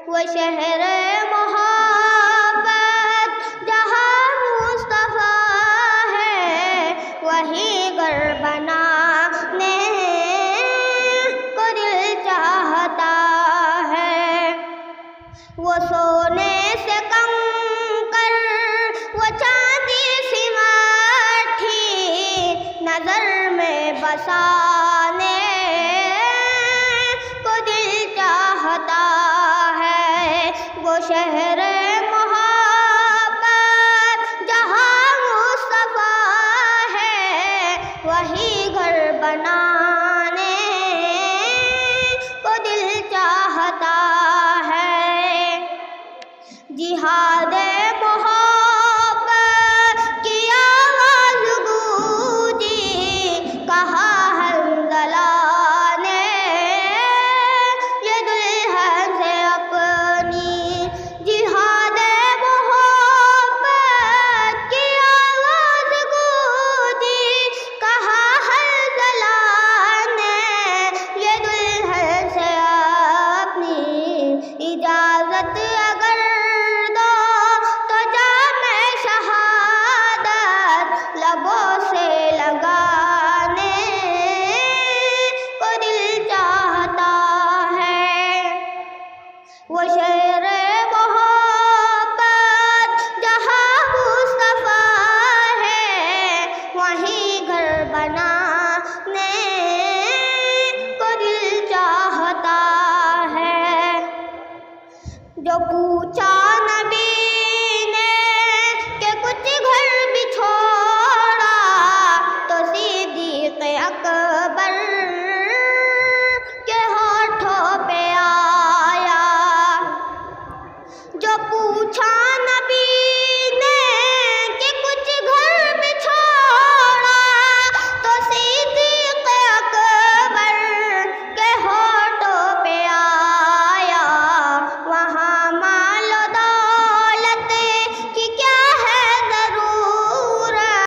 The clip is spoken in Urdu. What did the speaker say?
وہ شہر محبت جہاں مصطفیٰ ہے، وہی گھر بنانے کو دل چاہتا ہے۔ وہ سونے سے کنکر، وہ چاندی سی مٹی نظر میں بسانے کو دل چاہتا ہے۔ وہ شہر محبت جہاں مصطفیٰ ہے، وہی گھر بنانے کو دل چاہتا ہے۔ جہاد محبت کی آواز گونجی، کہا حنظلہ نے یہ دلہن سے اپنی۔ جہاد محبت کی آواز گونجی، کہا حنظلہ نے یہ دلہن سے اپنی۔ اجازت اگر دو تو جام شہادت لبوں سے لگانے کو دل چاہتا ہے۔ وہ شہر محبت جہاں مصطفیٰ ہے، وہیں گھر بنانے کو دل چاہتا ہے۔ جو پوچھا